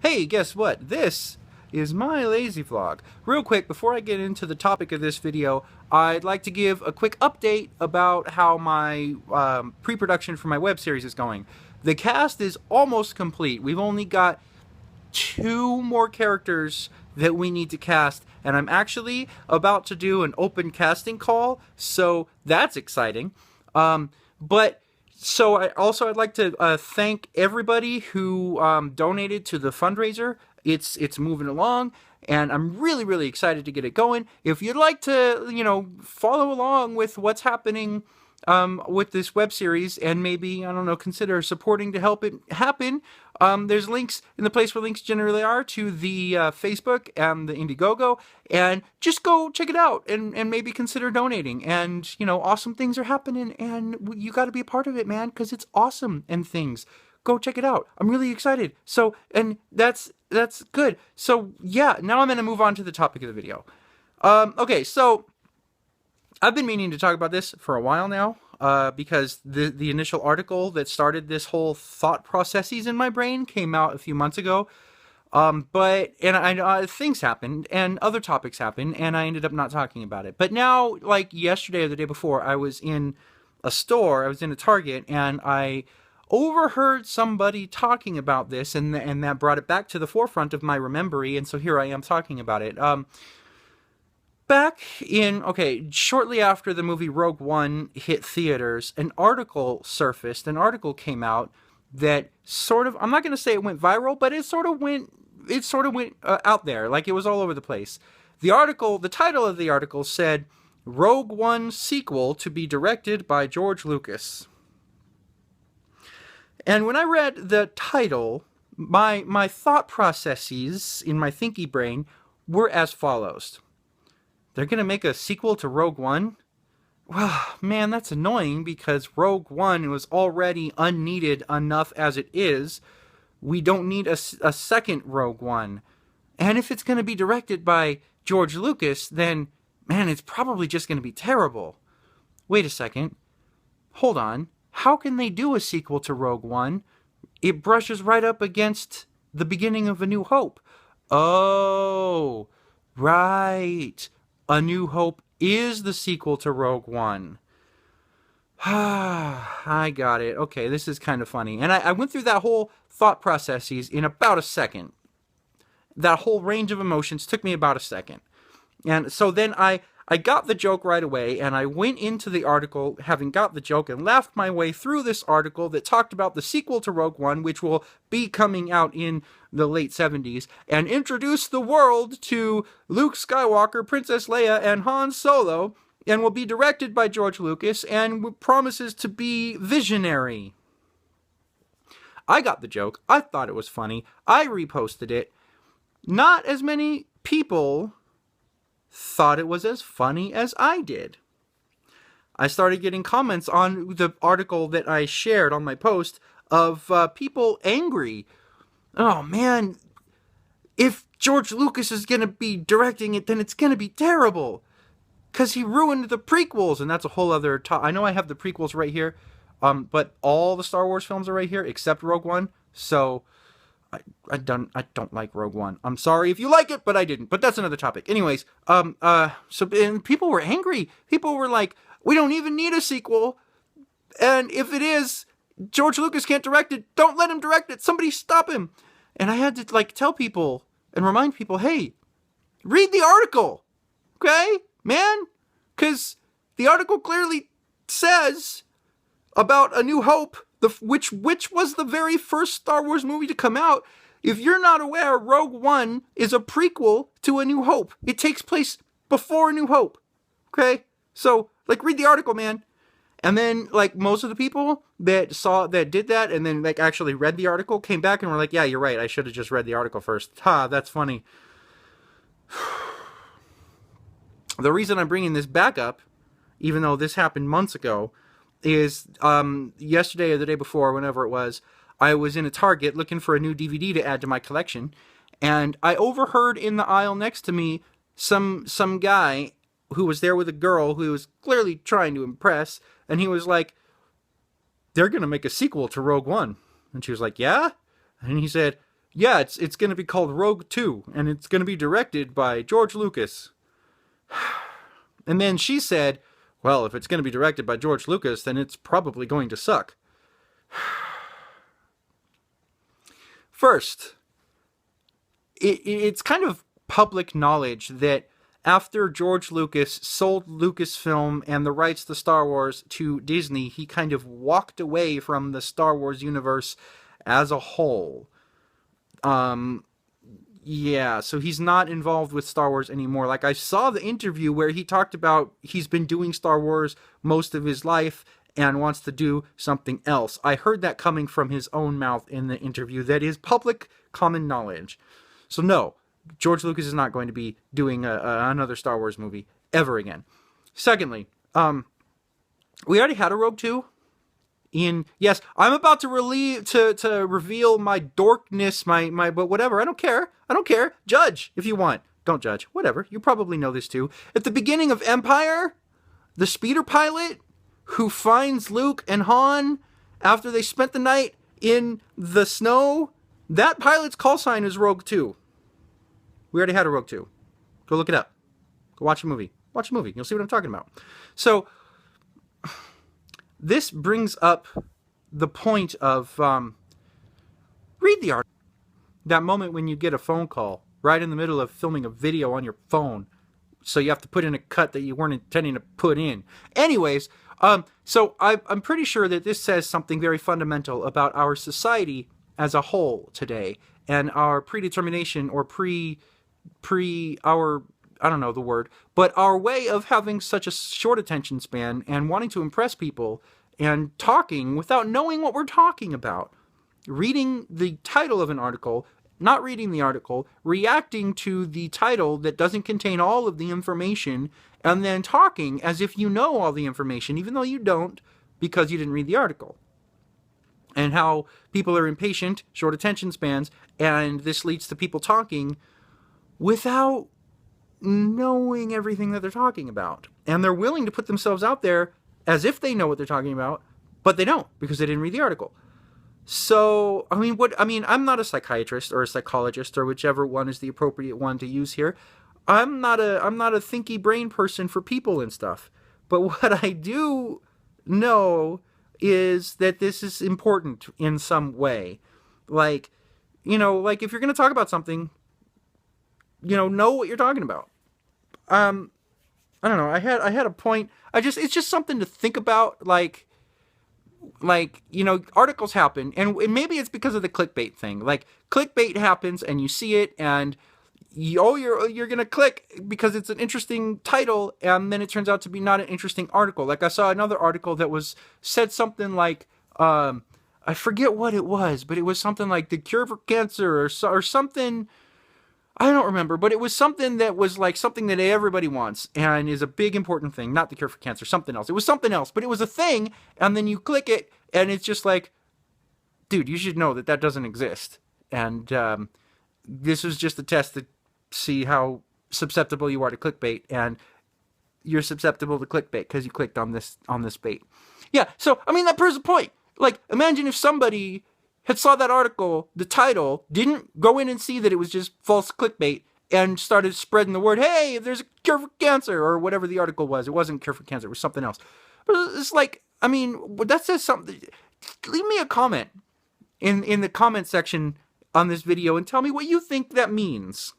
Hey, guess what? This is my lazy vlog. Real quick, before I get into the topic of this video, I'd like to give a quick update about how my pre-production for my web series is going. The cast is almost complete. We've only got two more characters that we need to cast, and I'm actually about to do an open casting call, so that's exciting. But so I'd like to thank everybody who donated to the fundraiser. It's moving along, and I'm really excited to get it going. If you'd like to, follow along with what's happening with this web series, and maybe, I don't know, consider supporting to help it happen, there's links in the place where links generally are to the Facebook and the Indiegogo, and just go check it out and maybe consider donating. And, awesome things are happening, and you got to be a part of it, man, because it's awesome and things. Go check it out. I'm really excited. So, and that's good. So, yeah, now I'm going to move on to the topic of the video. Okay, so I've been meaning to talk about this for a while now, because the initial article that started this whole thought processes in my brain came out a few months ago. But things happened and other topics happened, and I ended up not talking about it. But now, like yesterday or the day before, I was in a store. I was in a Target, and I overheard somebody talking about this, and that brought it back to the forefront of my memory. And so here I am talking about it. Back in, shortly after the movie Rogue One hit theaters, an article surfaced, an article came out that sort of, I'm not going to say it went viral, but it sort of went out there, like it was all over the place. The title of the article said, Rogue One sequel to be directed by George Lucas. And when I read the title, my thought processes in my thinky brain were as follows. They're going to make a sequel to Rogue One? Well, man, that's annoying because Rogue One was already unneeded enough as it is. We don't need a second Rogue One. And if it's going to be directed by George Lucas, then, man, it's probably just going to be terrible. Wait a second. Hold on. How can they do a sequel to Rogue One? It brushes right up against the beginning of A New Hope. Oh, right. A New Hope is the sequel to Rogue One. I got it. Okay, this is kind of funny. And I went through that whole thought processes in about a second. That whole range of emotions took me about a second. And so then I got the joke right away, and I went into the article having got the joke and laughed my way through this article that talked about the sequel to Rogue One, which will be coming out in the late 70s, and introduce the world to Luke Skywalker, Princess Leia, and Han Solo, and will be directed by George Lucas, and promises to be visionary. I got the joke. I thought it was funny. I reposted it. Not as many people thought it was as funny as I did. I started getting comments on the article that I shared on my post of people angry. Oh man, if George Lucas is going to be directing it, then it's going to be terrible. Because he ruined the prequels, and that's a whole other I know I have the prequels right here, but all the Star Wars films are right here except Rogue One, so I don't like Rogue One. I'm sorry if you like it, but I didn't. But that's another topic. Anyways, and people were angry. People were like, we don't even need a sequel. And if it is, George Lucas can't direct it. Don't let him direct it. Somebody stop him. And I had to tell people and remind people, hey, read the article. Okay, man? Because the article clearly says about A New Hope, which was the very first Star Wars movie to come out. If you're not aware, Rogue One is a prequel to A New Hope. It takes place before A New Hope. Okay? So, read the article, man. And then, most of the people that did that and then, actually read the article came back and were like, yeah, you're right. I should have just read the article first. Ha, that's funny. The reason I'm bringing this back up, even though this happened months ago, is yesterday or the day before, whenever it was, I was in a Target looking for a new DVD to add to my collection, and I overheard in the aisle next to me some guy who was there with a girl who was clearly trying to impress, and he was like, they're going to make a sequel to Rogue One. And she was like, yeah? And he said, yeah, it's going to be called Rogue 2, and it's going to be directed by George Lucas. And then she said, well, if it's going to be directed by George Lucas, then it's probably going to suck. First, it's kind of public knowledge that after George Lucas sold Lucasfilm and the rights to Star Wars to Disney, he kind of walked away from the Star Wars universe as a whole. Yeah, so he's not involved with Star Wars anymore. Like, I saw the interview where he talked about he's been doing Star Wars most of his life and wants to do something else. I heard that coming from his own mouth in the interview. That is public common knowledge. So no, George Lucas is not going to be doing another Star Wars movie ever again. Secondly, we already had a Rogue 2. Yes, I'm about to reveal my dorkness, my but whatever. I don't care. Judge if you want. Don't judge. Whatever. You probably know this too. At the beginning of Empire, the speeder pilot who finds Luke and Han after they spent the night in the snow, that pilot's call sign is Rogue 2. We already had a Rogue 2. Go look it up. Go watch a movie. Watch a movie. You'll see what I'm talking about. So this brings up the point of read the article. That moment when you get a phone call right in the middle of filming a video on your phone, so you have to put in a cut that you weren't intending to put in. Anyways, so I'm pretty sure that this says something very fundamental about our society as a whole today, and our predetermination or our, I don't know the word, but our way of having such a short attention span and wanting to impress people and talking without knowing what we're talking about. Reading the title of an article, not reading the article, reacting to the title that doesn't contain all of the information, and then talking as if you know all the information, even though you don't, because you didn't read the article. And how people are impatient, short attention spans, and this leads to people talking without knowing everything that they're talking about. And they're willing to put themselves out there as if they know what they're talking about, but they don't, because they didn't read the article. So, I'm not a psychiatrist or a psychologist or whichever one is the appropriate one to use here. I'm not a thinky brain person for people and stuff. But what I do know is that this is important in some way. Like if you're going to talk about something, know what you're talking about. I don't know. I had a point. It's just something to think about. Articles happen, and maybe it's because of the clickbait thing. Like, clickbait happens, and you see it, and you're gonna click because it's an interesting title, and then it turns out to be not an interesting article. Like, I saw another article that said something like, I forget what it was, but it was something like the cure for cancer or something. I don't remember, but it was something that was like something that everybody wants and is a big important thing. Not the cure for cancer, something else. It was something else, but it was a thing, and then you click it, and it's just like, dude, you should know that doesn't exist. And this was just a test to see how susceptible you are to clickbait, and you're susceptible to clickbait because you clicked on this bait. Yeah, so, that proves the point. Like, imagine if somebody had saw that article, the title, didn't go in and see that it was just false clickbait, and started spreading the word, hey, there's a cure for cancer, or whatever the article was. It wasn't cure for cancer, it was something else. But it's like, that says something. Leave me a comment in the comment section on this video and tell me what you think that means.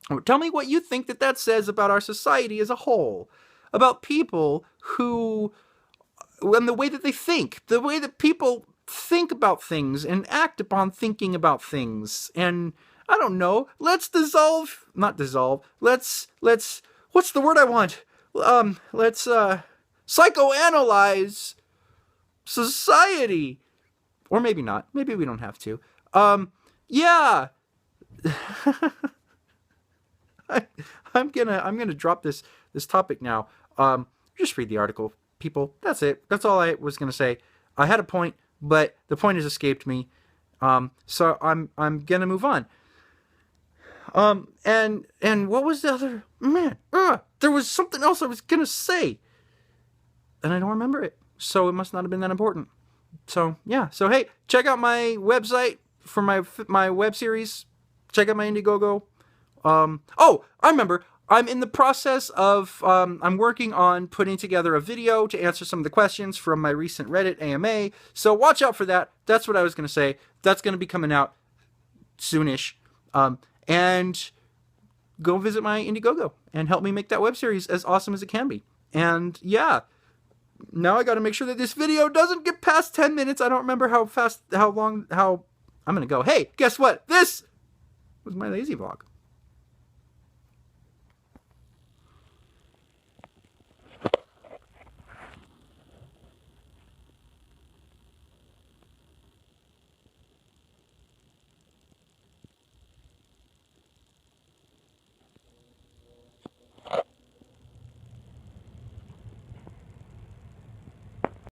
Or tell me what you think that says about our society as a whole. About people who, and the way that they think, the way that people think about things and act upon thinking about things. And I don't know, let's what's the word I want? Let's psychoanalyze society. Or maybe not. Maybe we don't have to. Yeah. I'm gonna drop this topic now. Just read the article, people. That's it. That's all I was gonna say. I had a point, but the point has escaped me. So I'm gonna move on. And what was the other, there was something else I was gonna say, and I don't remember it. So it must not have been that important. So yeah. So hey, check out my website for my web series, check out my Indiegogo. Oh, I remember. I'm in the process of, I'm working on putting together a video to answer some of the questions from my recent Reddit AMA. So watch out for that. That's what I was going to say. That's going to be coming out soonish. And go visit my Indiegogo and help me make that web series as awesome as it can be. And yeah, now I got to make sure that this video doesn't get past 10 minutes. I don't remember how long I'm going to go. Hey, guess what? This was my lazy vlog.